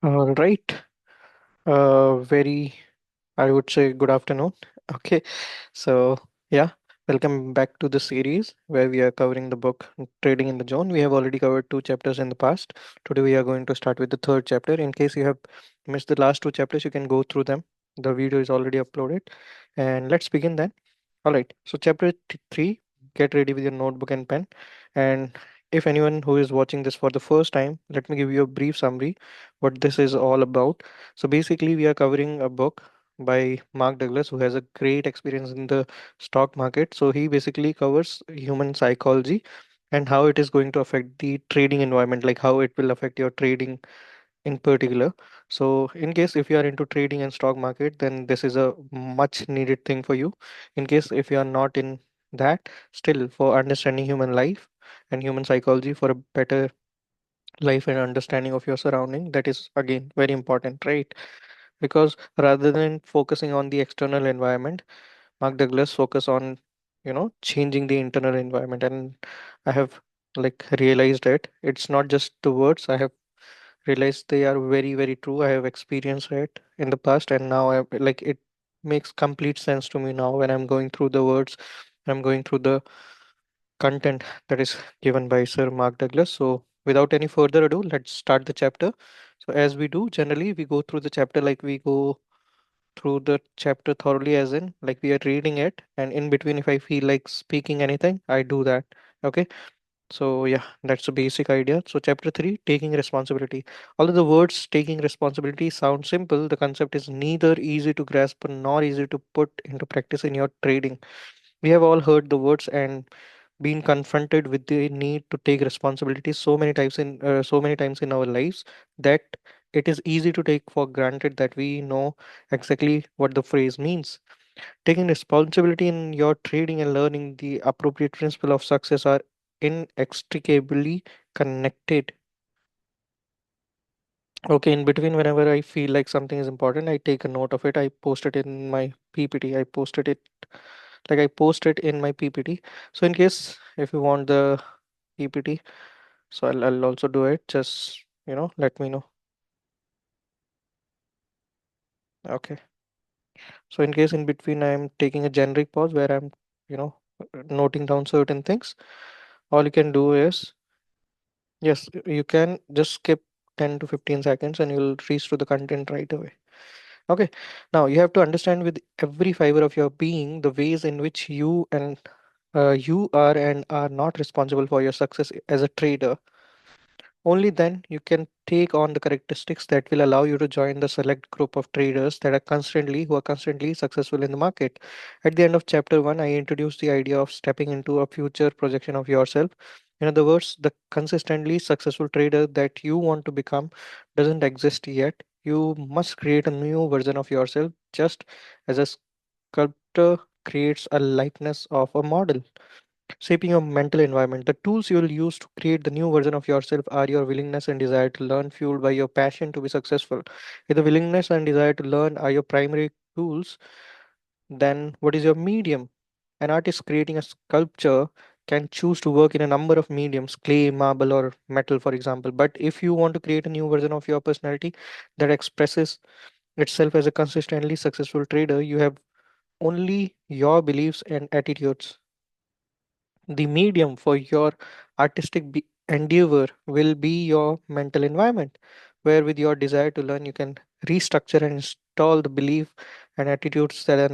All right. Very, I would say, good afternoon. Okay. So, yeah, welcome back to the series where we are covering the book Trading in the Zone. We have already covered two chapters in the past. Today, we are going to start with the third chapter. In case you have missed the last two chapters, you can go through them. The video is already uploaded. And let's begin then. All right. So, chapter three, get ready with your notebook and pen. And if anyone who is watching this for the first time, let me give you a brief summary what this is all about. So, basically, we are covering a book by Mark Douglas, who has a great experience in the stock market. So, he basically covers human psychology and how it is going to affect the trading environment, like how it will affect your trading in particular. So in case if you are into trading and stock market, then this is a much needed thing for you. In case if you are not in that, still for understanding human life and human psychology for a better life and understanding of your surrounding, that is again very important, right? Because rather than focusing on the external environment, Mark Douglas focus on changing the internal environment. And I have like realized it, it's not just the words. I have realize they are very very true. I have experienced it in the past, and now I like it makes complete sense to me now when I'm going through the words, I'm going through the content that is given by Sir Mark Douglas. So without any further ado, let's start the chapter. So as we do generally, we go through the chapter, like we go through the chapter thoroughly, as in like we are reading it, and in between if I feel like speaking anything, I do that. Okay. So yeah, that's the basic idea. So chapter 3, taking responsibility. Although the words taking responsibility sound simple, the concept is neither easy to grasp nor easy to put into practice in your trading. We have all heard the words and been confronted with the need to take responsibility so many times in our lives that it is easy to take for granted that we know exactly what the phrase means. Taking responsibility in your trading and learning the appropriate principle of success are inextricably connected. Okay, in between, whenever I feel like something is important, I take a note of it. I post it in my PPT. I post it in my PPT. So in case if you want the PPT, so I'll also do it. Just let me know. Okay. So in case in between I'm taking a generic pause where I'm you know noting down certain things, all you can do is, yes, you can just skip 10 to 15 seconds and you'll reach to the content right away. Okay. Now you have to understand with every fiber of your being the ways in which you are and are not responsible for your success as a trader. Only then you can take on the characteristics that will allow you to join the select group of traders who are constantly successful in the market. At the end of chapter 1, I introduced the idea of stepping into a future projection of yourself. In other words, the consistently successful trader that you want to become doesn't exist yet. You must create a new version of yourself, just as a sculptor creates a likeness of a model. Shaping your mental environment. The tools you will use to create the new version of yourself are your willingness and desire to learn, fueled by your passion to be successful. If the willingness and desire to learn are your primary tools, then what is your medium? An artist creating a sculpture can choose to work in a number of mediums, clay, marble, or metal, for example. But if you want to create a new version of your personality that expresses itself as a consistently successful trader, you have only your beliefs and attitudes. The medium for your endeavor will be your mental environment, where with your desire to learn, you can restructure and install the belief and attitudes that are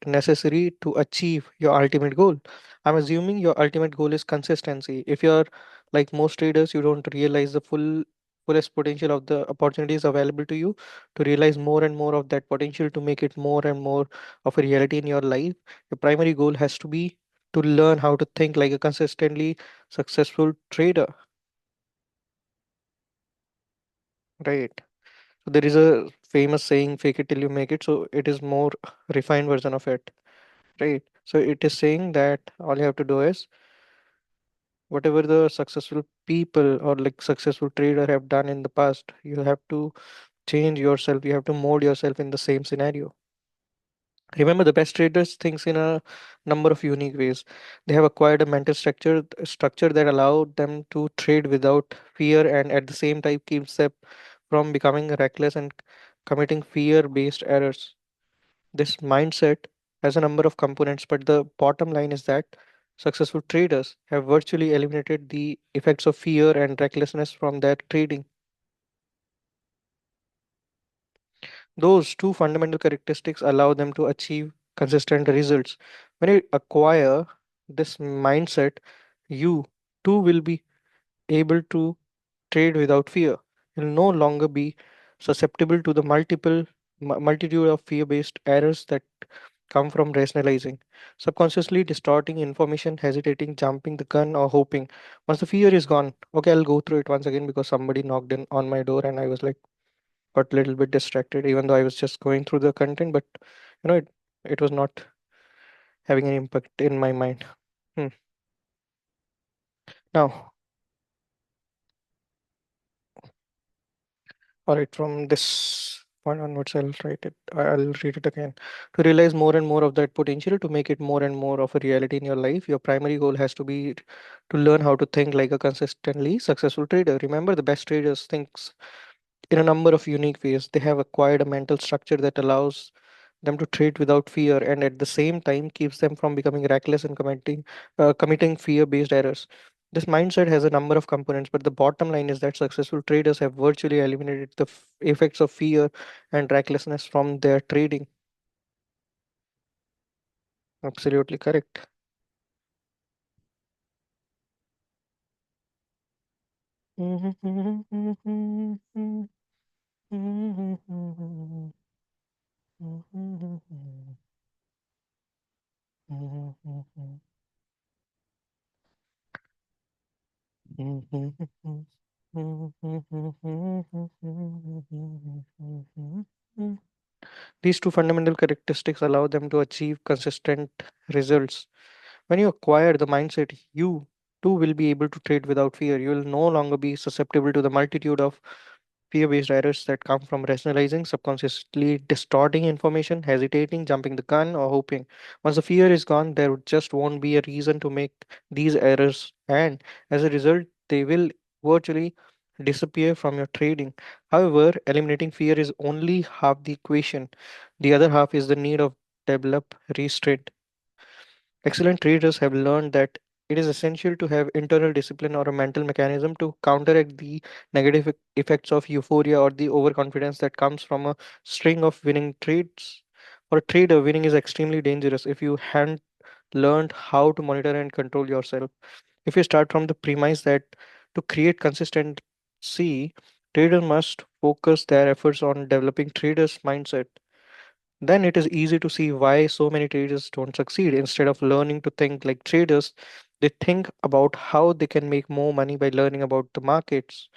necessary to achieve your ultimate goal. I'm assuming your ultimate goal is consistency. If you're like most traders, you don't realize the fullest potential of the opportunities available to you. To realize more and more of that potential, to make it more and more of a reality in your life, your primary goal has to be to learn how to think like a consistently successful trader, right? So there is a famous saying, fake it till you make it. So it is more refined version of it, right? So it is saying that all you have to do is whatever the successful people or like successful trader have done in the past, you have to change yourself, you have to mold yourself in the same scenario. Remember, the best traders thinks in a number of unique ways. They have acquired a mental structure that allowed them to trade without fear and at the same time keeps them from becoming reckless and committing fear based errors. This mindset has a number of components, but the bottom line is that successful traders have virtually eliminated the effects of fear and recklessness from their trading. Those two fundamental characteristics allow them to achieve consistent results. When you acquire this mindset, you too will be able to trade without fear. You'll no longer be susceptible to the multitude of fear based errors that come from rationalizing, subconsciously distorting information, hesitating, jumping the gun, or hoping. Once the fear is gone, okay, I'll go through it once again because somebody knocked in on my door and I was like, got a little bit distracted, even though I was just going through the content, but it was not having any impact in my mind. Hmm. Now, all right, from this point onwards, I'll write it. I'll read it again. To realize more and more of that potential, to make it more and more of a reality in your life, your primary goal has to be to learn how to think like a consistently successful trader. Remember, the best traders thinks in a number of unique ways. They have acquired a mental structure that allows them to trade without fear and at the same time keeps them from becoming reckless and committing fear-based errors. This mindset has a number of components, but the bottom line is that successful traders have virtually eliminated the effects of fear and recklessness from their trading. Absolutely correct. These two fundamental characteristics allow them to achieve consistent results. When you acquire the mindset, you too will be able to trade without fear. You will no longer be susceptible to the multitude of fear based errors that come from rationalizing, subconsciously distorting information, hesitating, jumping the gun, or hoping. Once the fear is gone, there just won't be a reason to make these errors, and as a result, they will virtually disappear from your trading. However, eliminating fear is only half the equation. The other half is the need of develop restraint. Excellent traders have learned that it is essential to have internal discipline or a mental mechanism to counteract the negative effects of euphoria or the overconfidence that comes from a string of winning trades. For a trader, winning is extremely dangerous if you haven't learned how to monitor and control yourself. If you start from the premise that to create consistency, trader must focus their efforts on developing traders' mindset, then it is easy to see why so many traders don't succeed. Instead of learning to think like traders, they think about how they can make more money by learning about the markets.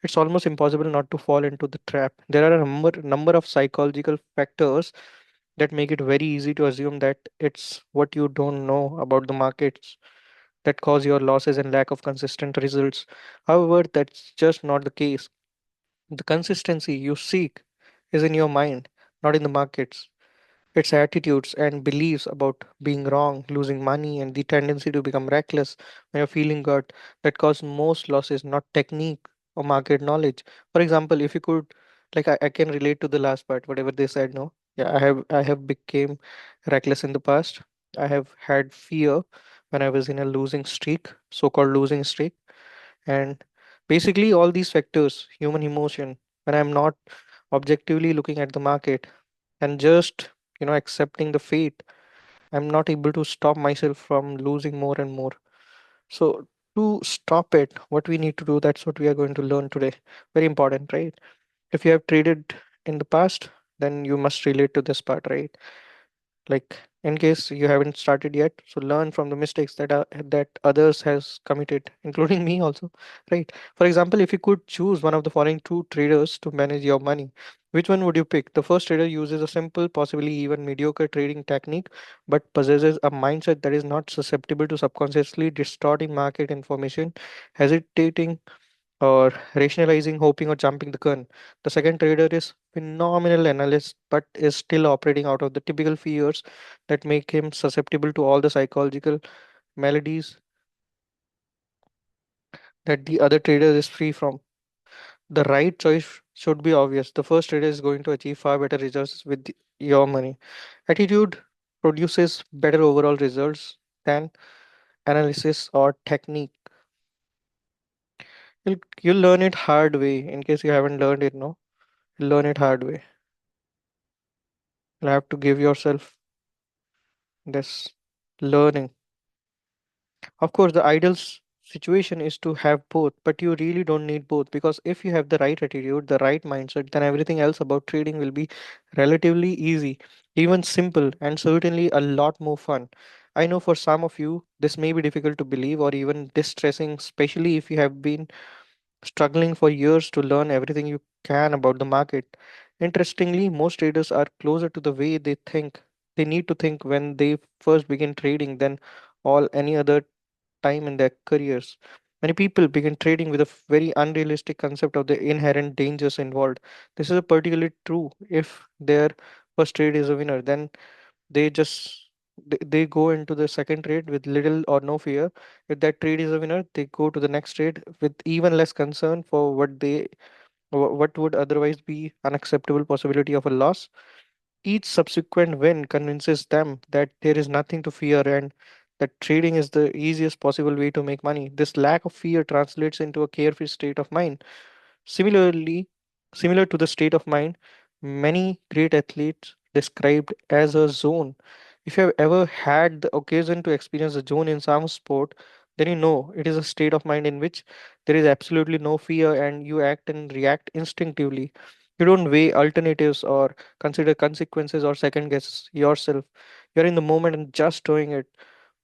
It's almost impossible not to fall into the trap. There are a number of psychological factors that make it very easy to assume that it's what you don't know about the markets that cause your losses and lack of consistent results. However, that's just not the case. The consistency you seek is in your mind, not in the markets. Its attitudes and beliefs about being wrong, losing money, and the tendency to become reckless when you're feeling good that cause most losses, not technique or market knowledge. For example, if you could, like I can relate to the last part, whatever they said. No, yeah, I have became reckless in the past. I have had fear when I was in a losing streak, so-called losing streak, and basically all these factors, human emotion, when I'm not objectively looking at the market and just accepting the fate, I'm not able to stop myself from losing more and more. So to stop it, what we need to do, that's what we are going to learn today. Very important, right? If you have traded in the past, then you must relate to this part, right? Like, in case you haven't started yet, so learn from the mistakes that others has committed, including me also, right? For example, if you could choose one of the following two traders to manage your money, which one would you pick? The first trader uses a simple, possibly even mediocre trading technique, but possesses a mindset that is not susceptible to subconsciously distorting market information, hesitating or rationalizing, hoping, or jumping the gun. The second trader is phenomenal analyst, but is still operating out of the typical fears that make him susceptible to all the psychological maladies that the other trader is free from. The right choice should be obvious. The first trader is going to achieve far better results with your money. Attitude produces better overall results than analysis or technique. You'll learn it hard way in case you haven't learned it, no? You'll learn it hard way. You'll have to give yourself this learning. Of course, the ideal situation is to have both, but you really don't need both because if you have the right attitude, the right mindset, then everything else about trading will be relatively easy, even simple, and certainly a lot more fun. I know for some of you, this may be difficult to believe or even distressing, especially if you have been struggling for years to learn everything you can about the market. Interestingly, most traders are closer to the way they think. They need to think when they first begin trading than all any other time in their careers. Many people begin trading with a very unrealistic concept of the inherent dangers involved. This is particularly true if their first trade is a winner. Then they just they go into the second trade with little or no fear. If that trade is a winner, they go to the next trade with even less concern for what would otherwise be unacceptable possibility of a loss. Each subsequent win convinces them that there is nothing to fear and that trading is the easiest possible way to make money. This lack of fear translates into a carefree state of mind. Similarly, similar to the state of mind, many great athletes described as a zone. If you have ever had the occasion to experience a zone in some sport, then you know it is a state of mind in which there is absolutely no fear and you act and react instinctively. You don't weigh alternatives or consider consequences or second guess yourself. You're in the moment and just doing it.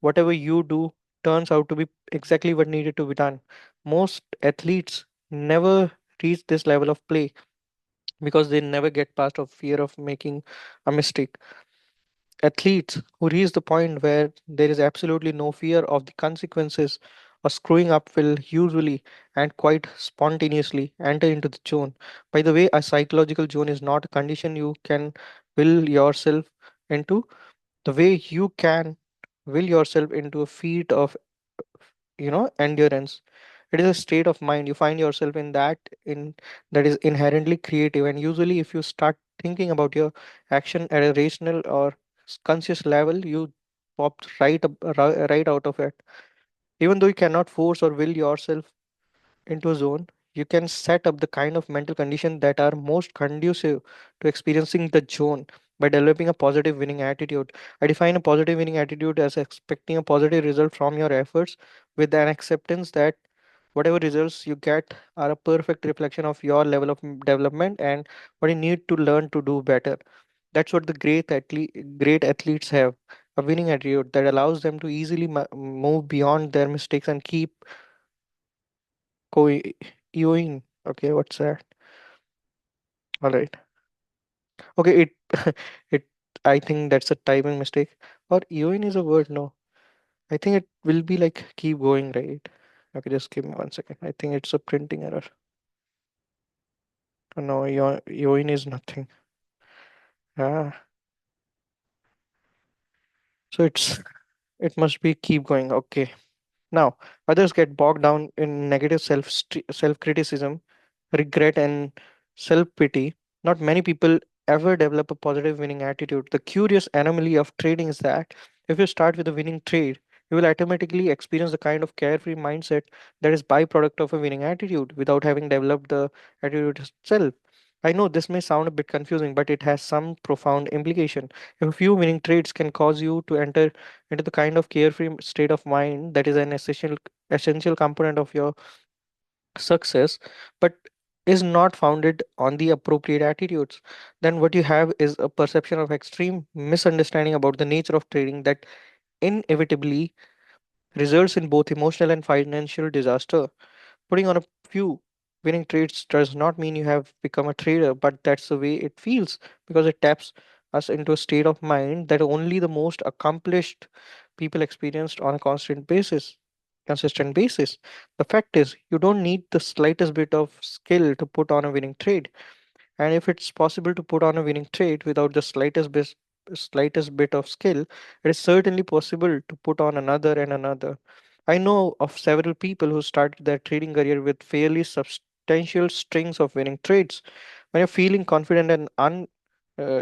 Whatever you do turns out to be exactly what needed to be done. Most athletes never reach this level of play because they never get past of fear of making a mistake. Athletes who reach the point where there is absolutely no fear of the consequences or screwing up will usually and quite spontaneously enter into the zone. By the way, a psychological zone is not a condition you can will yourself into. The way you can will yourself into a feat of endurance. It is a state of mind you find yourself in that is inherently creative, and usually if you start thinking about your action at a rational or conscious level, you pop right out of it. Even though you cannot force or will yourself into a zone, you can set up the kind of mental condition that are most conducive to experiencing the zone by developing a positive winning attitude. I define a positive winning attitude as expecting a positive result from your efforts with an acceptance that whatever results you get are a perfect reflection of your level of development and what you need to learn to do better. That's what the great athletes have, a winning attitude that allows them to easily move beyond their mistakes and keep going. Okay, what's that? All right. Okay, it it I think that's a typing mistake. Or EOing is a word, no. I think it will be like keep going, right? Okay, just give me 1 second. I think it's a printing error. No, EOing is nothing. Ah, so it must be keep going. Okay. Now, others get bogged down in negative self criticism, regret, and self pity. Not many people ever develop a positive winning attitude. The curious anomaly of trading is that if you start with a winning trade, you will automatically experience the kind of carefree mindset that is byproduct of a winning attitude without having developed the attitude itself. I know this may sound a bit confusing, but it has some profound implication. If a few winning trades can cause you to enter into the kind of carefree state of mind that is an essential component of your success, but is not founded on the appropriate attitudes, then what you have is a perception of extreme misunderstanding about the nature of trading that inevitably results in both emotional and financial disaster. Putting on a few winning trades does not mean you have become a trader, but that's the way it feels because it taps us into a state of mind that only the most accomplished people experienced on a consistent basis. The fact is, you don't need the slightest bit of skill to put on a winning trade. And if it's possible to put on a winning trade without the slightest bit of skill, it is certainly possible to put on another and another. I know of several people who started their trading career with fairly potential strings of winning trades. When you're feeling confident and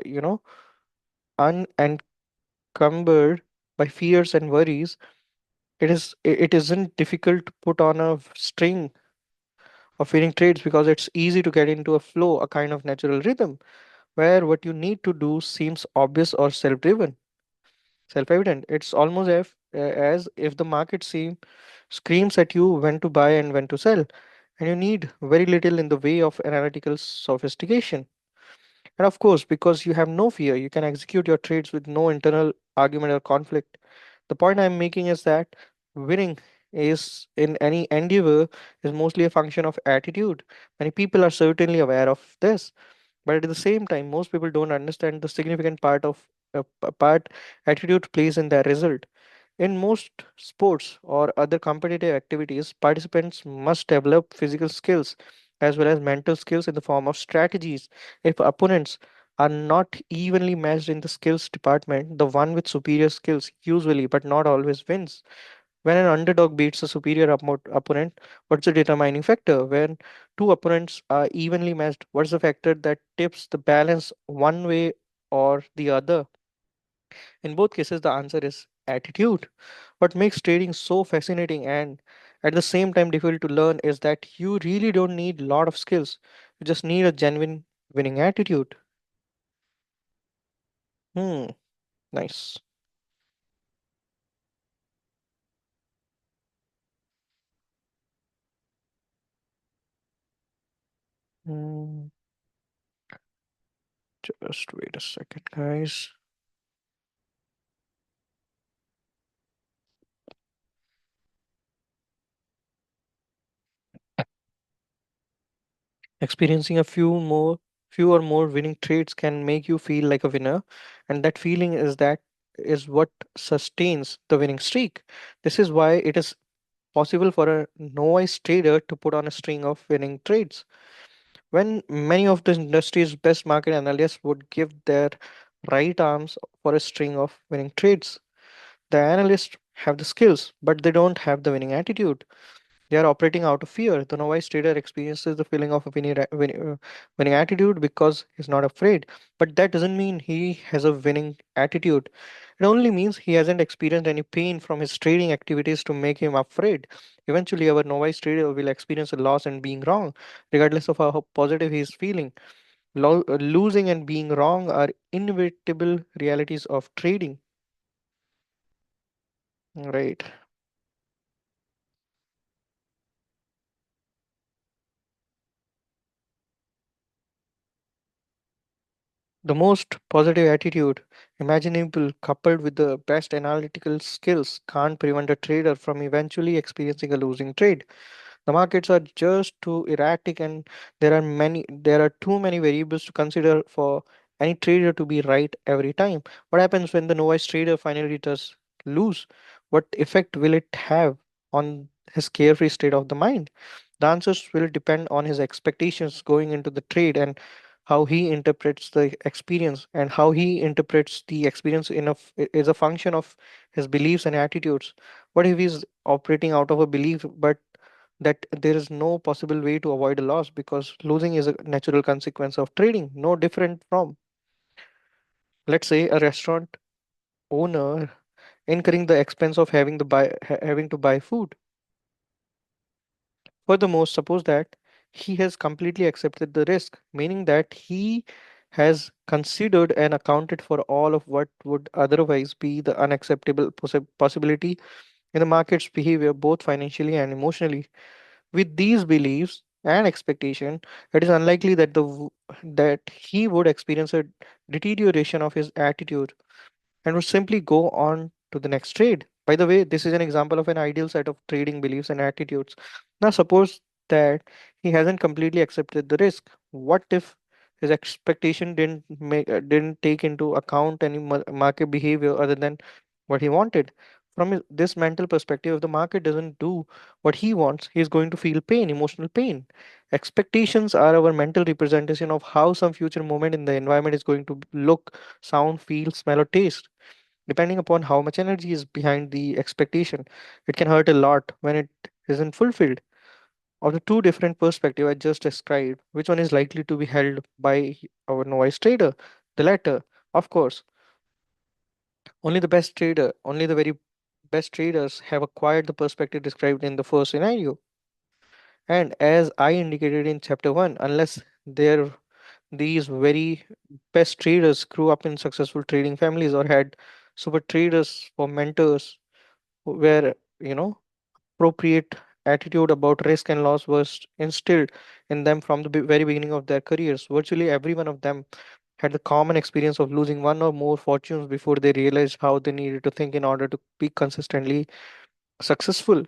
you know, unencumbered by fears and worries, it isn't difficult to put on a string of winning trades because it's easy to get into a flow, a kind of natural rhythm, where what you need to do seems obvious or self-evident. It's almost as if the market screams at you when to buy and when to sell, and you need very little in the way of analytical sophistication. And of course, because you have no fear, you can execute your trades with no internal argument or conflict. The point I'm making is that winning is in any endeavor is mostly a function of attitude. Many people are certainly aware of this, but at the same time, most people don't understand the significant part attitude plays in their result. In most sports or other competitive activities, participants must develop physical skills as well as mental skills in the form of strategies. If opponents are not evenly matched in the skills department, the one with superior skills usually but not always wins. When an underdog beats a superior opponent, what's the determining factor? When two opponents are evenly matched, what's the factor that tips the balance one way or the other? In both cases, the answer is attitude. What makes trading so fascinating and at the same time difficult to learn is that you really don't need a lot of skills. You just need a genuine winning attitude. Hmm, nice. Hmm, just wait a second, guys. Experiencing few or more winning trades can make you feel like a winner, and that feeling is what sustains the winning streak. This is why it is possible for a novice trader to put on a string of winning trades. When many of the industry's best market analysts would give their right arms for a string of winning trades, the analysts have the skills, but they don't have the winning attitude. They are operating out of fear. The novice trader experiences the feeling of a winning attitude because he's not afraid. But that doesn't mean he has a winning attitude. It only means he hasn't experienced any pain from his trading activities to make him afraid. Eventually, our novice trader will experience a loss and being wrong, regardless of how positive he is feeling. Losing and being wrong are inevitable realities of trading. Right. The most positive attitude imaginable, coupled with the best analytical skills, can't prevent a trader from eventually experiencing a losing trade. The markets are just too erratic, and there are too many variables to consider for any trader to be right every time. What happens when the novice trader finally does lose? What effect will it have on his carefree state of the mind? The answers will depend on his expectations going into the trade and how he interprets the experience, and how he interprets the experience is a function of his beliefs and attitudes. What if he's operating out of a belief but that there is no possible way to avoid a loss because losing is a natural consequence of trading, no different from, let's say, a restaurant owner incurring the expense of having to buy food. Furthermore, suppose that he has completely accepted the risk, meaning that he has considered and accounted for all of what would otherwise be the unacceptable possibility in the market's behavior, both financially and emotionally. With these beliefs and expectation, it is unlikely that he would experience a deterioration of his attitude and would simply go on to the next trade. By the way, this is an example of an ideal set of trading beliefs and attitudes. Now, suppose that he hasn't completely accepted the risk. What if his expectation didn't take into account any market behavior other than what he wanted? From this mental perspective, if the market doesn't do what he wants, he's going to feel pain, emotional pain. Expectations are our mental representation of how some future moment in the environment is going to look, sound, feel, smell, or taste. Depending upon how much energy is behind the expectation, it can hurt a lot when it isn't fulfilled. Of the two different perspectives I just described, which one is likely to be held by our novice trader? The latter, of course. Only the very best traders have acquired the perspective described in the first scenario. And as I indicated in chapter 1, unless these very best traders grew up in successful trading families or had super traders for mentors where, appropriate attitude about risk and loss was instilled in them from the very beginning of their careers. Virtually every one of them had the common experience of losing one or more fortunes before they realized how they needed to think in order to be consistently successful.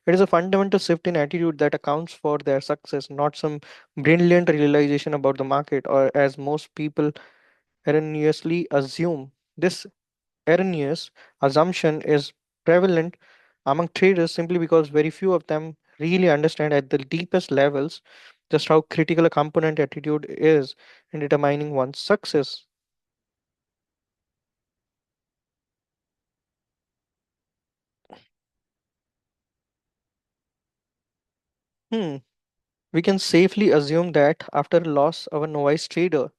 It is a fundamental shift in attitude that accounts for their success, not some brilliant realization about the market, or as most people erroneously assume. This erroneous assumption is prevalent among traders simply because very few of them really understand at the deepest levels just how critical a component attitude is in determining one's success. Hmm. We can safely assume that after a loss, our novice trader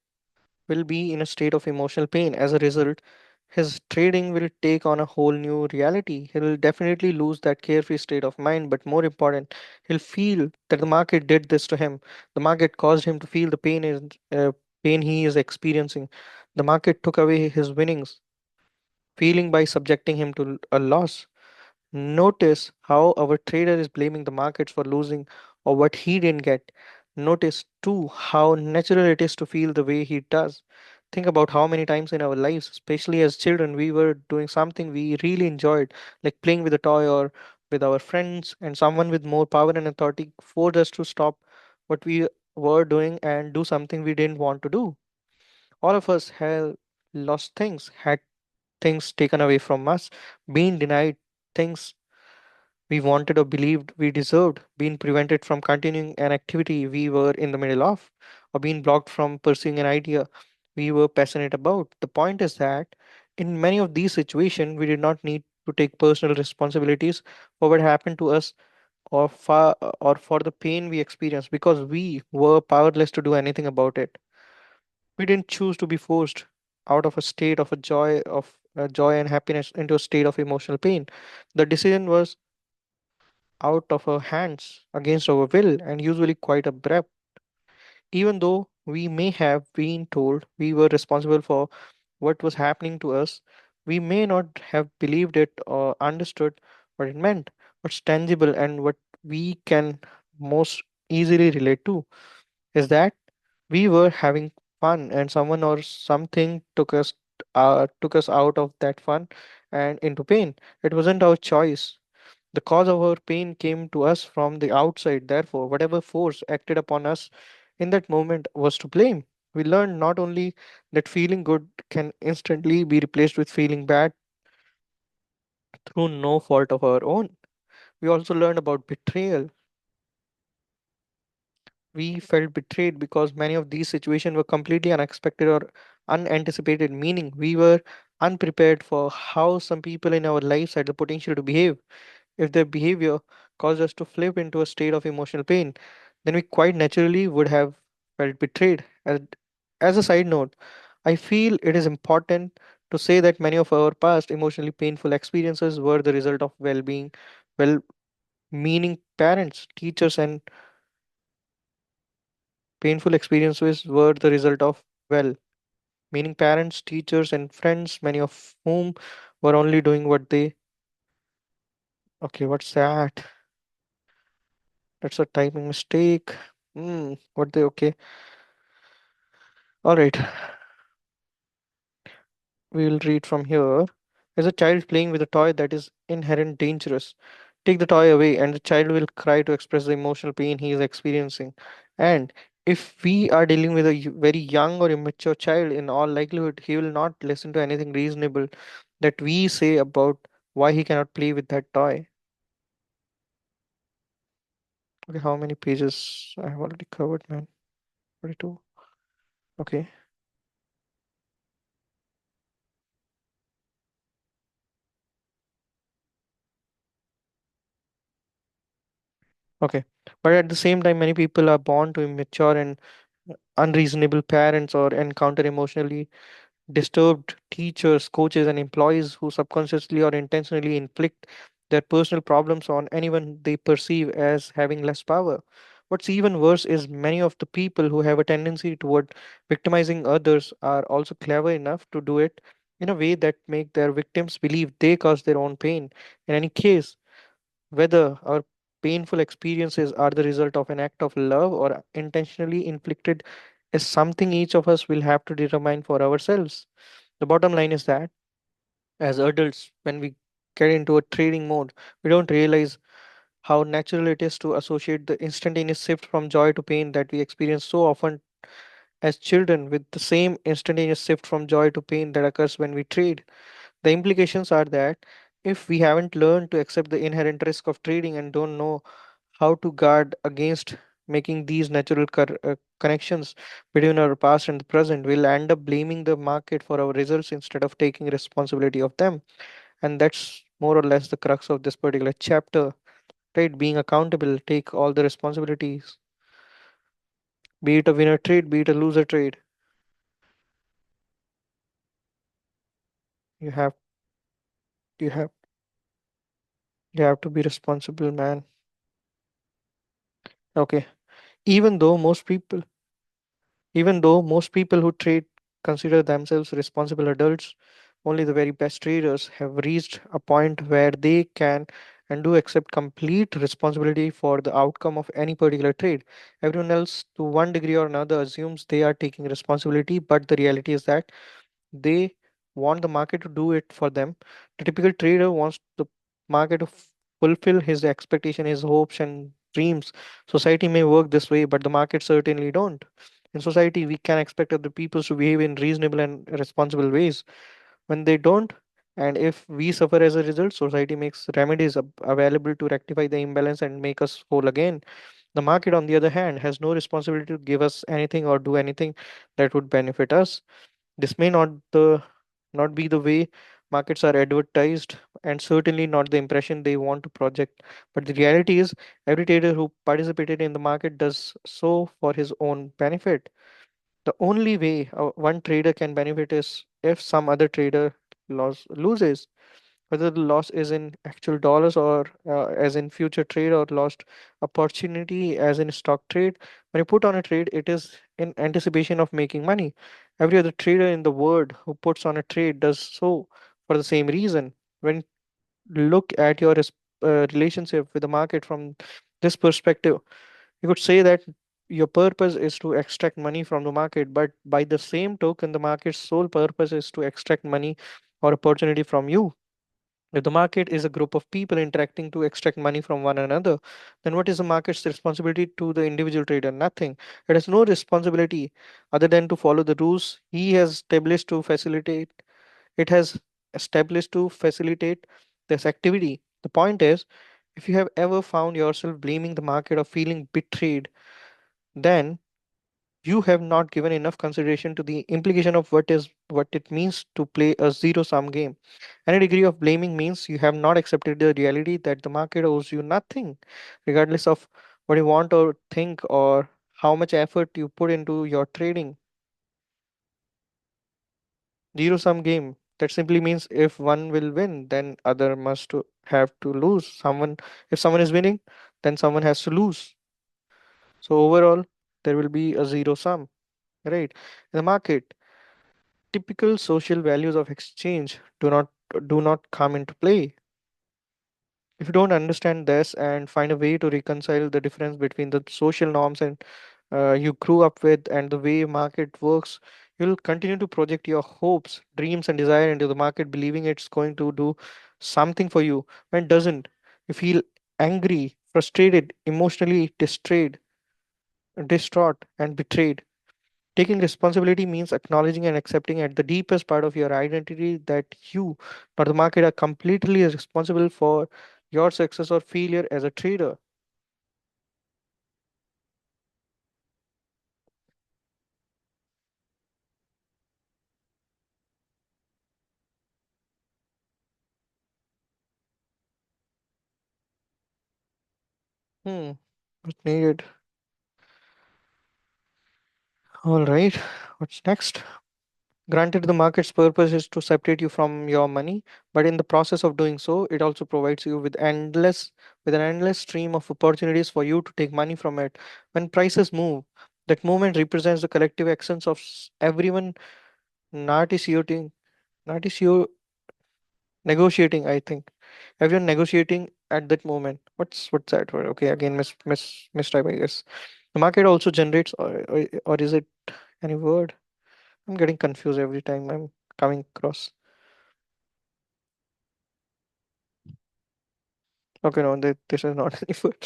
will be in a state of emotional pain. As a result, his trading will take on a whole new reality. He'll definitely lose that carefree state of mind, but more important, he'll feel that the market did this to him. The market caused him to feel the pain he is experiencing. The market took away his winnings, feeling by subjecting him to a loss. Notice how our trader is blaming the markets for losing or what he didn't get. Notice too how natural it is to feel the way he does. Think about how many times in our lives, especially as children, we were doing something we really enjoyed, like playing with a toy or with our friends, and someone with more power and authority forced us to stop what we were doing and do something we didn't want to do. All of us have lost things, had things taken away from us, been denied things we wanted or believed we deserved, being prevented from continuing an activity we were in the middle of, or being blocked from pursuing an idea we were passionate about. The point is that in many of these situations, we did not need to take personal responsibilities for what happened to us or for the pain we experienced because we were powerless to do anything about it. We didn't choose to be forced out of a state of a joy and happiness into a state of emotional pain. The decision was out of our hands against our will and usually quite abrupt. Even though we may have been told we were responsible for what was happening to us, we may not have believed it or understood what it meant, what's tangible, and what we can most easily relate to is that we were having fun and someone or something took us out of that fun and into pain. It wasn't our choice. The cause of our pain came to us from the outside. Therefore, whatever force acted upon us in that moment was to blame. We learned not only that feeling good can instantly be replaced with feeling bad through no fault of our own, we also learned about betrayal. We felt betrayed because many of these situations were completely unexpected or unanticipated, meaning we were unprepared for how some people in our lives had the potential to behave. If their behavior caused us to flip into a state of emotional pain, then we quite naturally would have felt betrayed. As a side note, I feel it is important to say that many of our past emotionally painful experiences were the result of well meaning parents, teachers, and painful experiences were the result of well meaning parents, teachers, and friends, many of whom were only doing what they. Okay, what's that? That's a typing mistake. What they okay. All right, we will read from here. As a child playing with a toy that is inherent dangerous, take the toy away, and the child will cry to express the emotional pain he is experiencing. And if we are dealing with a very young or immature child, in all likelihood, he will not listen to anything reasonable that we say about why he cannot play with that toy. Okay, how many pages I have already covered, man? 42. Okay. Okay. But at the same time, many people are born to immature and unreasonable parents or encounter emotionally disturbed teachers, coaches, and employees who subconsciously or intentionally inflict their personal problems on anyone they perceive as having less power. What's even worse is many of the people who have a tendency toward victimizing others are also clever enough to do it in a way that make their victims believe they caused their own pain. In any case, whether our painful experiences are the result of an act of love or intentionally inflicted is something each of us will have to determine for ourselves. The bottom line is that as adults, when we get into a trading mode, we don't realize how natural it is to associate the instantaneous shift from joy to pain that we experience so often as children with the same instantaneous shift from joy to pain that occurs when we trade. The implications are that if we haven't learned to accept the inherent risk of trading and don't know how to guard against making these natural connections between our past and the present, we'll end up blaming the market for our results instead of taking responsibility of them. And that's more or less the crux of this particular chapter, right? Being accountable, take all the responsibilities, be it a winner trade, be it a loser trade. You have you have you have to be responsible, man. Okay. Even though most people Even though most people who trade consider themselves responsible adults, only the very best traders have reached a point where they can and do accept complete responsibility for the outcome of any particular trade. Everyone else, to one degree or another, assumes they are taking responsibility, but the reality is that they want the market to do it for them. The typical trader wants the market to fulfill his expectation, his hopes and dreams. Society may work this way, but the market certainly don't. In society, we can expect other people to behave in reasonable and responsible ways. When they don't, and if we suffer as a result, society makes remedies available to rectify the imbalance and make us whole again. The market, on the other hand, has no responsibility to give us anything or do anything that would benefit us. This may not be the way markets are advertised, and certainly not the impression they want to project. But the reality is, every trader who participated in the market does so for his own benefit. The only way one trader can benefit is if some other trader loses, whether the loss is in actual dollars or as in future trade or lost opportunity as in stock trade. When you put on a trade, it is in anticipation of making money. Every other trader in the world who puts on a trade does so for the same reason. When you look at your relationship with the market from this perspective, you could say that your purpose is to extract money from the market, but by the same token, the market's sole purpose is to extract money or opportunity from you. If the market is a group of people interacting to extract money from one another, then what is the market's responsibility to the individual trader? Nothing. It has no responsibility other than to follow the rules he has established to facilitate it has established to facilitate this activity. The point is, if you have ever found yourself blaming the market or feeling betrayed, then you have not given enough consideration to the implication of what it means to play a zero sum game. Any degree of blaming means you have not accepted the reality that the market owes you nothing, regardless of what you want or think or how much effort you put into your trading. Zero sum game, that simply means if one will win, then other must to have to lose. If someone is winning, then someone has to lose. So overall, there will be a zero sum, right? In the market, typical social values of exchange do not come into play. If you don't understand this and find a way to reconcile the difference between the social norms and you grew up with and the way market works, you'll continue to project your hopes, dreams, and desire into the market, believing it's going to do something for you. When it doesn't, you feel angry, frustrated, emotionally distraught, and betrayed. Taking responsibility means acknowledging and accepting at the deepest part of your identity that you, not the market, are completely responsible for your success or failure as a trader. Hmm. What's needed? All right. What's next? Granted, the market's purpose is to separate you from your money, but in the process of doing so, it also provides you with an endless stream of opportunities for you to take money from it. When prices move, that movement represents the collective actions of everyone negotiating, negotiating, negotiating. I think everyone negotiating at that moment. What's that word? Okay, again, mistype. I guess the market also generates, or is it any word? I'm getting confused every time I'm coming across. Okay, no, this is not any food.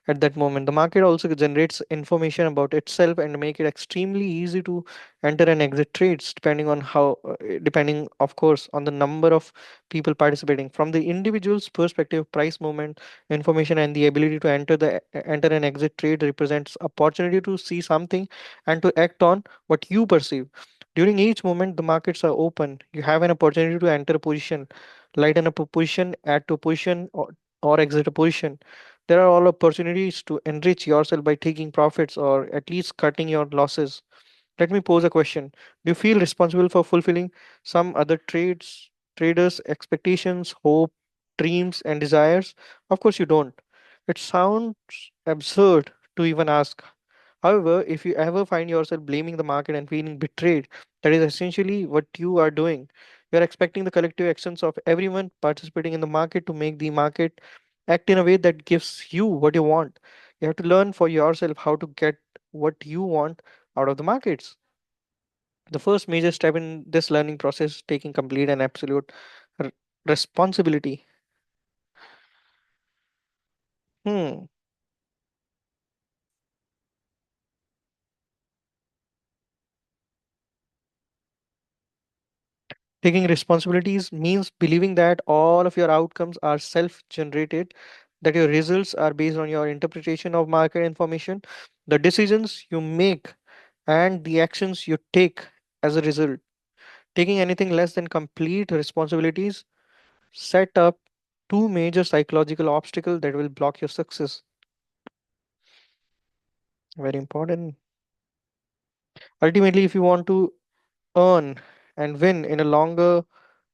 At that moment, the market also generates information about itself and make it extremely easy to enter and exit trades, depending, of course, on the number of people participating. From the individual's perspective, price movement, information, and the ability to enter and exit trade represents opportunity to see something and to act on what you perceive. During each moment, the markets are open. You have an opportunity to enter a position, lighten a position, add to a position, or exit a position. There are all opportunities to enrich yourself by taking profits or at least cutting your losses. Let me pose a question. Do you feel responsible for fulfilling some other traders' expectations, hope, dreams, and desires? Of course, you don't. It sounds absurd to even ask. However, if you ever find yourself blaming the market and feeling betrayed, that is essentially what you are doing. You are expecting the collective actions of everyone participating in the market to make the market act in a way that gives you what you want. You have to learn for yourself how to get what you want out of the markets. The first major step in this learning process is taking complete and absolute r- responsibility. Hmm. Taking responsibilities means believing that all of your outcomes are self generated, that your results are based on your interpretation of market information, the decisions you make, and the actions you take as a result. Taking anything less than complete responsibilities set up two major psychological obstacles that will block your success. Very important. Ultimately, if you want to earn and win in a longer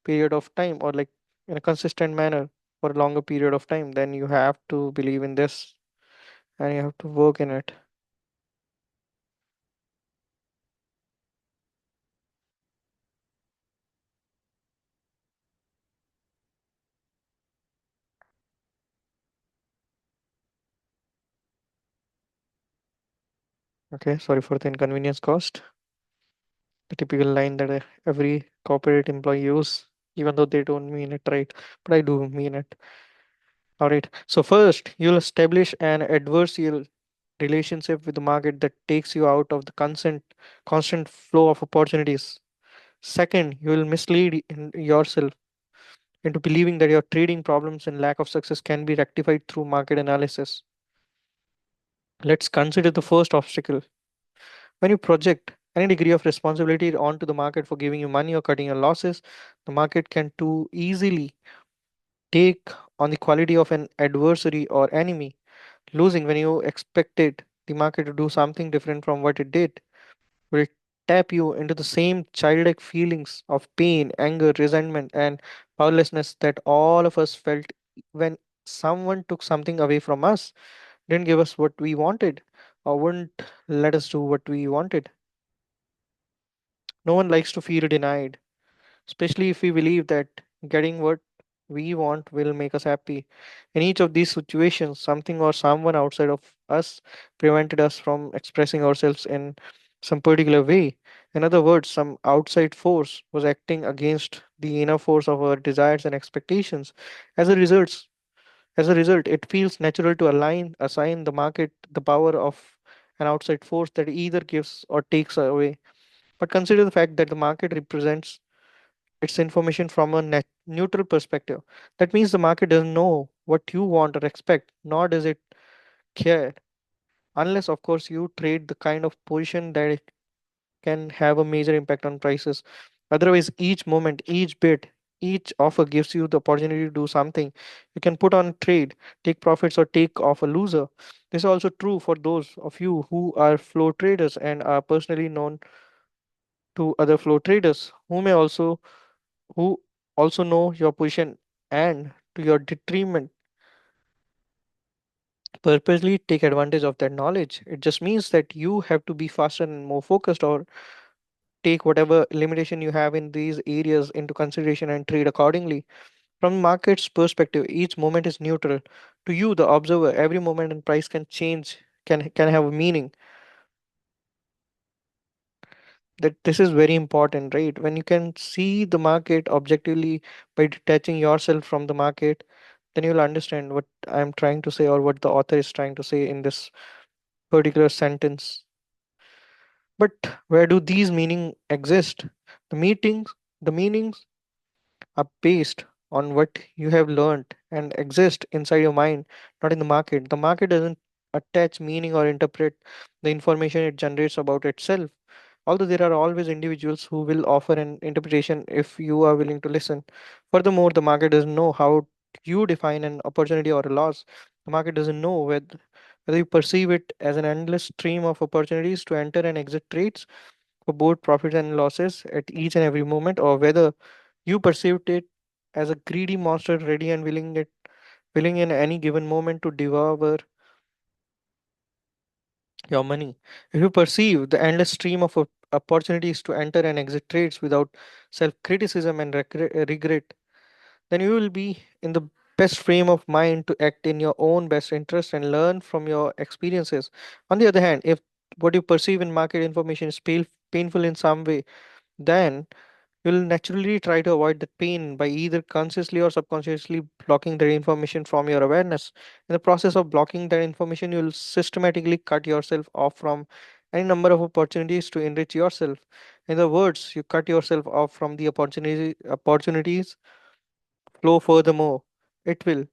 period of time, or like in a consistent manner for a longer period of time, then you have to believe in this and you have to work in it. Okay, sorry for the inconvenience caused. The typical line that every corporate employee use, even though they don't mean it right, but I do mean it. All right. So first, you'll establish an adversarial relationship with the market that takes you out of the constant flow of opportunities. Second, you will mislead yourself into believing that your trading problems and lack of success can be rectified through market analysis. Let's consider the first obstacle. When you project any degree of responsibility onto the market for giving you money or cutting your losses, the market can too easily take on the quality of an adversary or enemy. Losing when you expected the market to do something different from what it did will tap you into the same childlike feelings of pain, anger, resentment, and powerlessness that all of us felt when someone took something away from us, didn't give us what we wanted, or wouldn't let us do what we wanted. No one likes to feel denied, especially if we believe that getting what we want will make us happy. In each of these situations, something or someone outside of us prevented us from expressing ourselves in some particular way. In other words, some outside force was acting against the inner force of our desires and expectations. As a result, it feels natural to assign the market the power of an outside force that either gives or takes away. But consider the fact that the market represents its information from a neutral perspective. That means the market doesn't know what you want or expect, nor does it care, unless, of course, you trade the kind of position that it can have a major impact on prices. Otherwise, each moment, each bid Each offer gives you the opportunity to do something. You can put on trade, take profits, or take off a loser. This is also true for those of you who are flow traders and are personally known to other flow traders who also know your position and to your detriment purposely take advantage of that knowledge. It just means that you have to be faster and more focused, or take whatever limitation you have in these areas into consideration and trade accordingly. From market's perspective, each moment is neutral. To you, the observer, every moment and price can change, can have a meaning. That this is very important, right? When you can see the market objectively by detaching yourself from the market, then you'll understand what I'm trying to say or what the author is trying to say in this particular sentence. But where do these meaning exist? The meetings, the meanings are based on what you have learned and exist inside your mind, not in the market. The market doesn't attach meaning or interpret the information it generates about itself. Although there are always individuals who will offer an interpretation if you are willing to listen. Furthermore, the market doesn't know how you define an opportunity or a loss. The market doesn't know whether you perceive it as an endless stream of opportunities to enter and exit trades for both profits and losses at each and every moment, or whether you perceived it as a greedy monster ready and willing in any given moment to devour your money. If you perceive the endless stream of opportunities to enter and exit trades without self criticism and regret, then you will be in the best frame of mind to act in your own best interest and learn from your experiences. On the other hand, if what you perceive in market information is painful in some way, then you'll naturally try to avoid the pain by either consciously or subconsciously blocking that information from your awareness. In the process of blocking that information, you'll systematically cut yourself off from any number of opportunities to enrich yourself. In other words, you cut yourself off from the opportunities flow furthermore. It will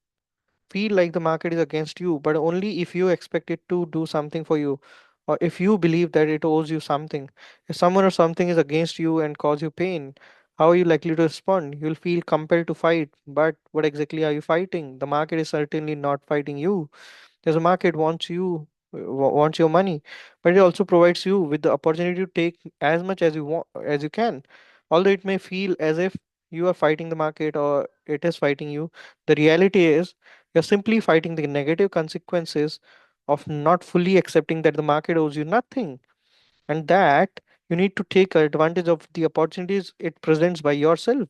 feel like the market is against you, but only if you expect it to do something for you, or if you believe that it owes you something. If someone or something is against you and cause you pain, how are you likely to respond? You'll feel compelled to fight, but what exactly are you fighting? The market is certainly not fighting you. There's a market wants your money, but it also provides you with the opportunity to take as much as you want as you can. Although it may feel as if you are fighting the market or it is fighting you, the reality is you're simply fighting the negative consequences of not fully accepting that the market owes you nothing, and that you need to take advantage of the opportunities it presents by yourself.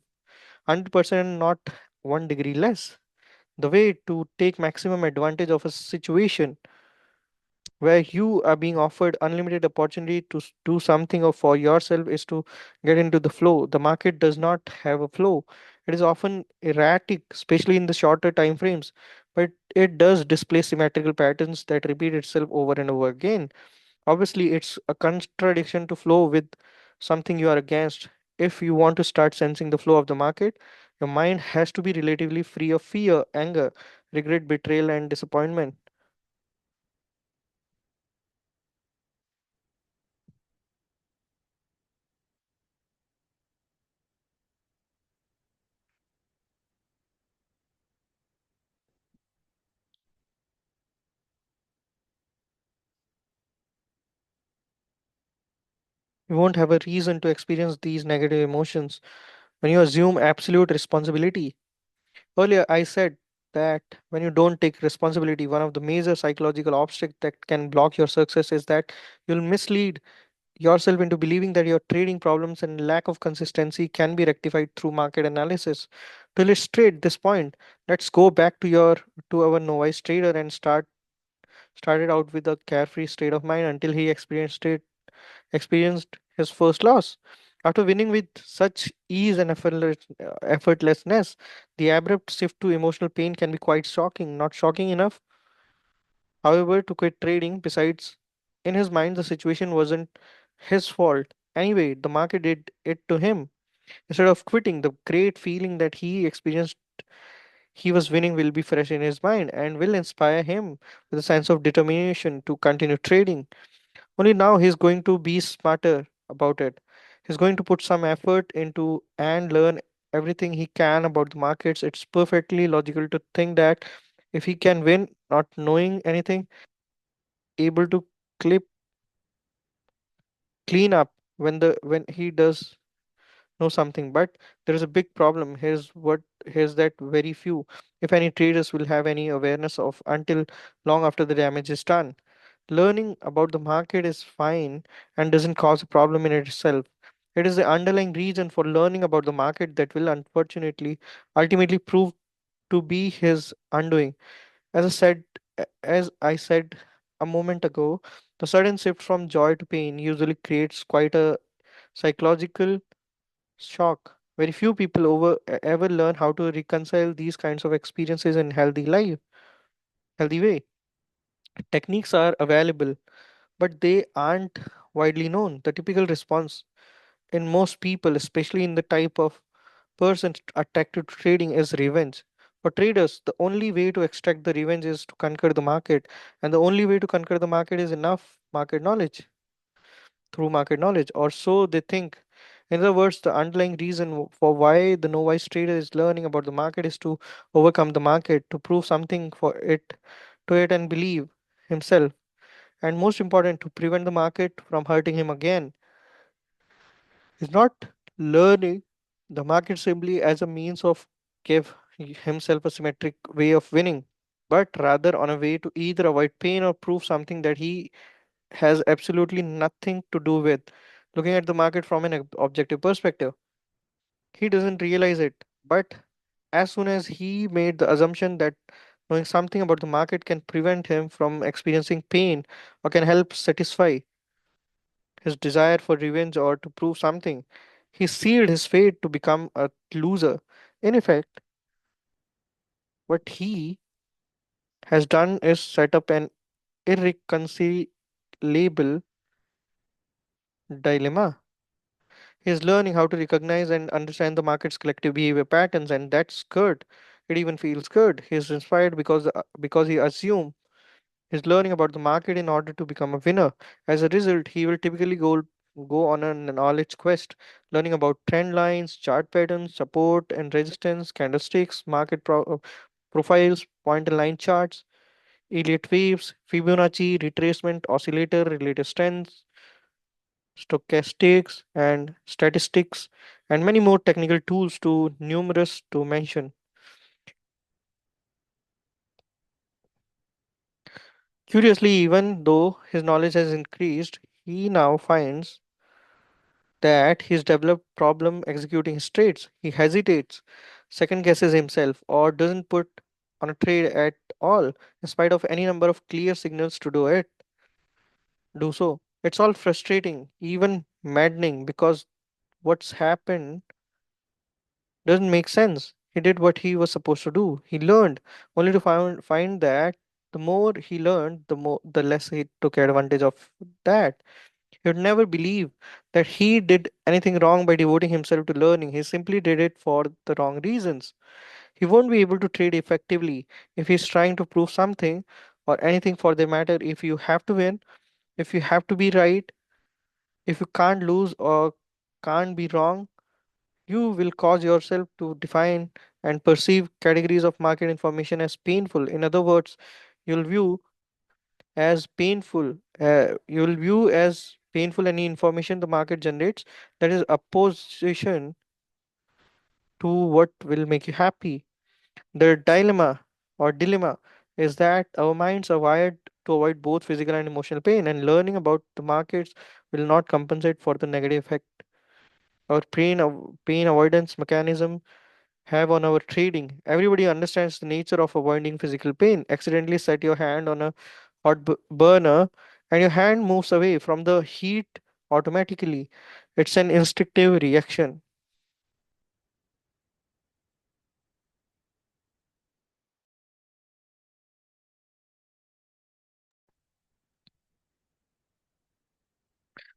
100% not 1 degree less. The way to take maximum advantage of a situation where you are being offered unlimited opportunity to do something for yourself is to get into the flow. The market does not have a flow. It is often erratic, especially in the shorter time frames, but it does display symmetrical patterns that repeat itself over and over again. Obviously, it's a contradiction to flow with something you are against. If you want to start sensing the flow of the market, your mind has to be relatively free of fear, anger, regret, betrayal, and disappointment. You won't have a reason to experience these negative emotions when you assume absolute responsibility. Earlier, I said that when you don't take responsibility, one of the major psychological obstacles that can block your success is that you'll mislead yourself into believing that your trading problems and lack of consistency can be rectified through market analysis. To illustrate this point, let's go back to our novice trader and started out with a carefree state of mind until he experienced his first loss. After winning with such ease and effortlessness, the abrupt shift to emotional pain can be quite shocking. Not shocking enough, however, to quit trading. Besides, in his mind, the situation wasn't his fault. Anyway, the market did it to him. Instead of quitting, the great feeling that he experienced he was winning will be fresh in his mind and will inspire him with a sense of determination to continue trading. Only now he's going to be smarter about it. He's going to put some effort into and learn everything he can about the markets. It's perfectly logical to think that if he can win, not knowing anything, able to clip clean up when he does know something. But there is a big problem. Here's that very few, if any, traders will have any awareness of until long after the damage is done. Learning about the market is fine and doesn't cause a problem in itself. It is the underlying reason for learning about the market that will unfortunately ultimately prove to be his undoing. As I said a moment ago, the sudden shift from joy to pain usually creates quite a psychological shock. Very few people ever learn how to reconcile these kinds of experiences in healthy way. Techniques are available, but they aren't widely known. The typical response in most people, especially in the type of person attracted to trading, is revenge. For traders, the only way to extract the revenge is to conquer the market, and the only way to conquer the market is enough market knowledge through market knowledge, or so they think. In other words, the underlying reason for why the novice trader is learning about the market is to overcome the market, to prove something for it to it and believe himself, and most important, to prevent the market from hurting him again. Is not learning the market simply as a means of give himself a symmetric way of winning, but rather on a way to either avoid pain or prove something that he has absolutely nothing to do with. Looking at the market from an objective perspective, he doesn't realize it, but as soon as he made the assumption that knowing something about the market can prevent him from experiencing pain or can help satisfy his desire for revenge or to prove something, he sealed his fate to become a loser. In effect, what he has done is set up an irreconcilable dilemma. He is learning how to recognize and understand the market's collective behavior patterns, and that's good. It even feels good. He is inspired because he assumes he's learning about the market in order to become a winner. As a result, he will typically go on a knowledge quest, learning about trend lines, chart patterns, support and resistance, candlesticks, profiles, point and line charts, Elliott waves, Fibonacci, retracement, oscillator, relative strengths, stochastics, and statistics, and many more technical tools too numerous to mention. Curiously, even though his knowledge has increased, he now finds that he's developed problem executing his trades. He hesitates, second guesses himself, or doesn't put on a trade at all, in spite of any number of clear signals to do so. It's all frustrating, even maddening, because what's happened doesn't make sense. He did what he was supposed to do. He learned, only to find that the more he learned, the less he took advantage of that. He would never believe that he did anything wrong by devoting himself to learning. He simply did it for the wrong reasons. He won't be able to trade effectively if he's trying to prove something or anything for the matter. If you have to win, if you have to be right, if you can't lose or can't be wrong, you will cause yourself to define and perceive categories of market information as painful. In other words, you'll view you'll view as painful any information the market generates that is opposition to what will make you happy. The dilemma is that our minds are wired to avoid both physical and emotional pain, and learning about the markets will not compensate for the negative effect our pain avoidance mechanism have on our trading. Everybody understands the nature of avoiding physical pain. Accidentally set your hand on a burner and your hand moves away from the heat automatically. It's an instinctive reaction.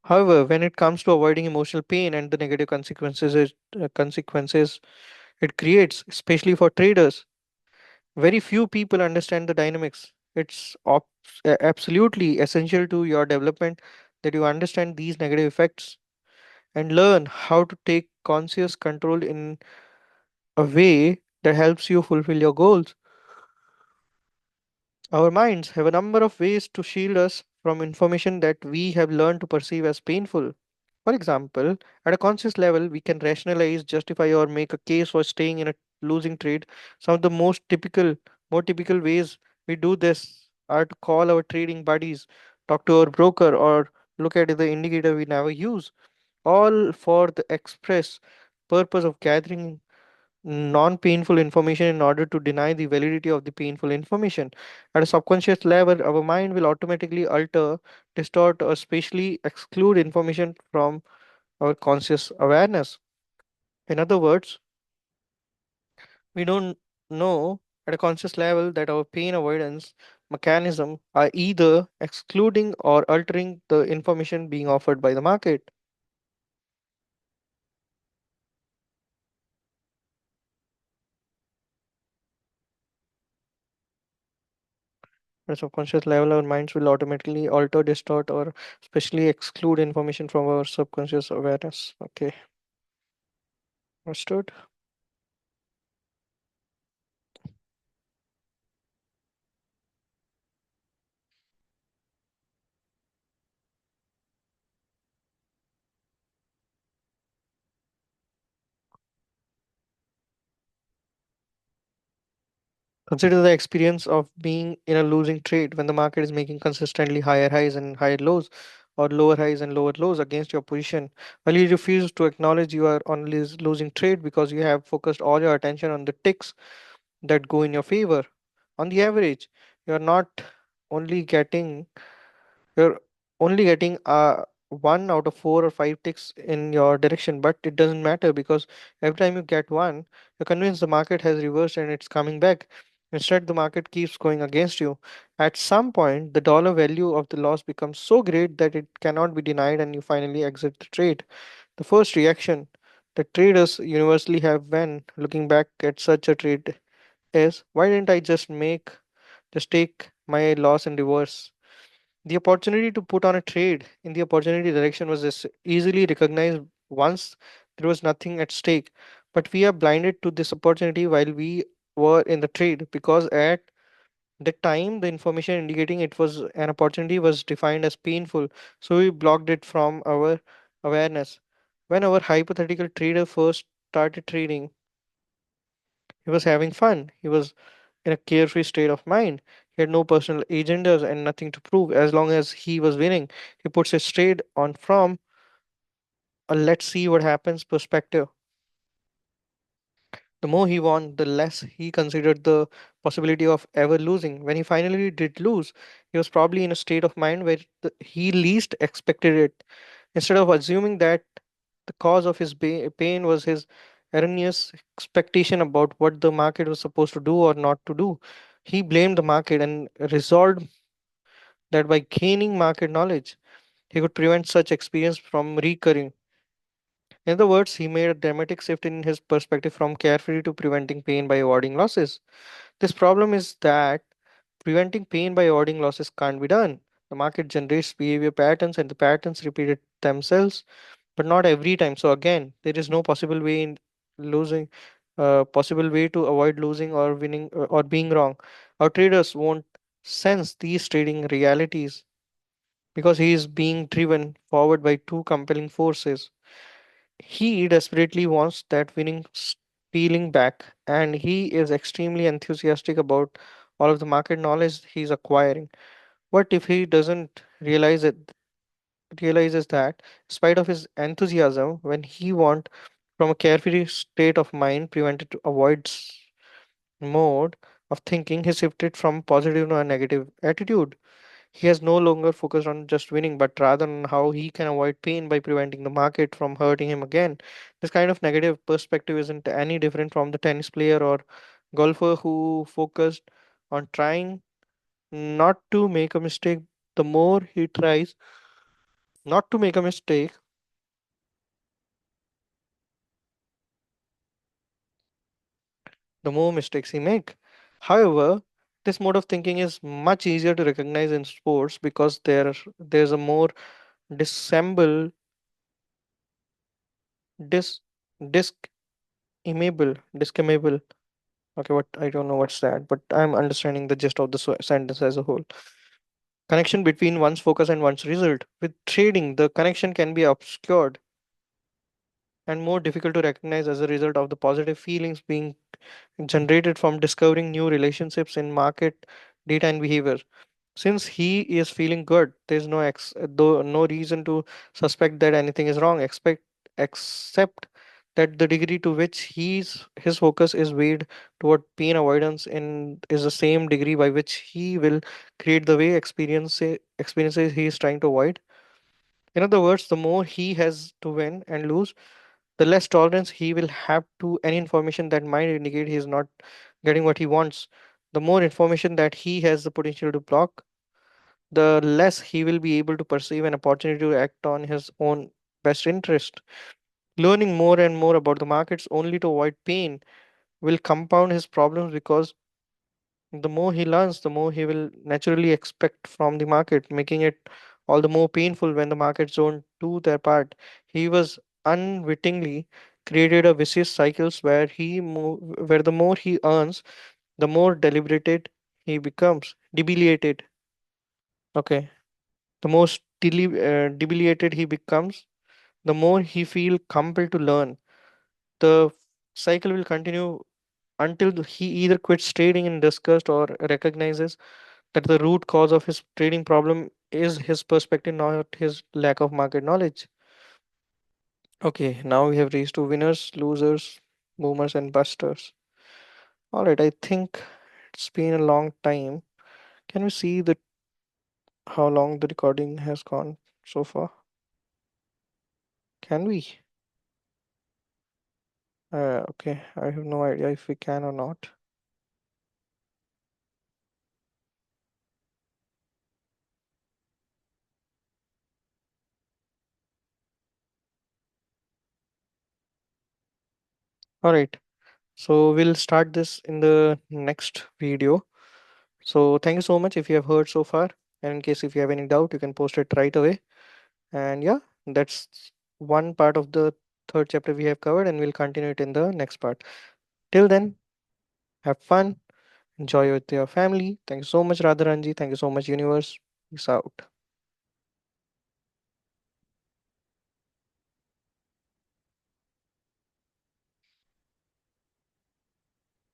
However, when it comes to avoiding emotional pain and the negative consequences it creates, especially for traders, very few people understand the dynamics. Absolutely essential to your development that you understand these negative effects and learn how to take conscious control in a way that helps you fulfill your goals. Our minds have a number of ways to shield us from information that we have learned to perceive as painful. For example, at a conscious level, we can rationalize, justify, or make a case for staying in a losing trade. Some of the more typical ways we do this are to call our trading buddies, talk to our broker, or look at the indicator we never use, all for the express purpose of gathering non-painful information in order to deny the validity of the painful information. At a subconscious level, our mind will automatically alter, distort, or spatially exclude information from our conscious awareness. In other words, we don't know at a conscious level that our pain avoidance mechanism are either excluding or altering the information being offered by the market. At a subconscious level, our minds will automatically alter, distort, or especially exclude information from our subconscious awareness. Okay, understood. Consider the experience of being in a losing trade when the market is making consistently higher highs and higher lows, or lower highs and lower lows against your position. While you refuse to acknowledge you are on losing trade because you have focused all your attention on the ticks that go in your favor. On the average, you are not only getting you're only getting one out of four or five ticks in your direction, but it doesn't matter because every time you get one, you're convinced the market has reversed and it's coming back. Instead, the market keeps going against you. At some point, the dollar value of the loss becomes so great that it cannot be denied, and you finally exit the trade. The first reaction that traders universally have when looking back at such a trade is, why didn't I just take my loss in reverse? The opportunity to put on a trade in the opportunity direction was easily recognized once there was nothing at stake. But we are blinded to this opportunity while we were in the trade because at the time the information indicating it was an opportunity was defined as painful. So we blocked it from our awareness. When our hypothetical trader first started trading, he was having fun. He was in a carefree state of mind. He had no personal agendas and nothing to prove. As long as he was winning, he puts his trade on from a let's see what happens perspective. The more he won, the less he considered the possibility of ever losing. When he finally did lose, he was probably in a state of mind where he least expected it. Instead of assuming that the cause of his pain was his erroneous expectation about what the market was supposed to do or not to do, he blamed the market and resolved that by gaining market knowledge, he could prevent such experience from recurring. In other words, he made a dramatic shift in his perspective from carefree to preventing pain by avoiding losses. This problem is that preventing pain by avoiding losses can't be done. The market generates behavior patterns and the patterns repeat it themselves, but not every time. So again, there is no possible way in losing, possible way to avoid losing or winning or being wrong. Our traders won't sense these trading realities because he is being driven forward by two compelling forces. He desperately wants that winning feeling back, and he is extremely enthusiastic about all of the market knowledge he's acquiring. What if he doesn't realizes that, in spite of his enthusiasm, when he want from a carefree state of mind prevented to avoid mode of thinking, he shifted from positive to a negative attitude. He has no longer focused on just winning, but rather on how he can avoid pain by preventing the market from hurting him again. This kind of negative perspective isn't any different from the tennis player or golfer who focused on trying not to make a mistake. The more he tries not to make a mistake, the more mistakes he make. However, this mode of thinking is much easier to recognize in sports because there's a more dissemble dis discamable, discamable. Okay, what I don't know what's that, but I'm understanding the gist of the sentence as a whole. Connection between one's focus and one's result. With trading, the connection can be obscured and more difficult to recognize as a result of the positive feelings being generated from discovering new relationships in market data and behavior. Since he is feeling good, there's no reason to suspect that anything is wrong. Except that the degree to which his focus is weighed toward pain avoidance and is the same degree by which he will create the way experiences he is trying to avoid. In other words, the more he has to win and lose, the less tolerance he will have to any information that might indicate he is not getting what he wants. The more information that he has the potential to block, the less he will be able to perceive an opportunity to act on his own best interest. Learning more and more about the markets only to avoid pain will compound his problems because the more he learns, the more he will naturally expect from the market, making it all the more painful when the markets don't do their part. He was unwittingly created a vicious cycles where the more he earns, the more deliberated he becomes, debilitated. Okay, the most debilitated he becomes, the more he feel compelled to learn. The cycle will continue until he either quits trading in disgust or recognizes that the root cause of his trading problem is his perspective, not his lack of market knowledge. Okay, now we have reached to winners, losers, boomers, and busters. All right, I think it's been a long time. Can we see the how long the recording has gone so far? Can we? Okay, I have no idea if we can or not. All right, so we'll start this in the next video. So thank you so much if you have heard so far. And in case if you have any doubt, you can post it right away. And yeah, that's one part of the third chapter we have covered, and we'll continue it in the next part. Till then, have fun, enjoy with your family. Thank you so much, Radharanji. Thank you so much, Universe. Peace out.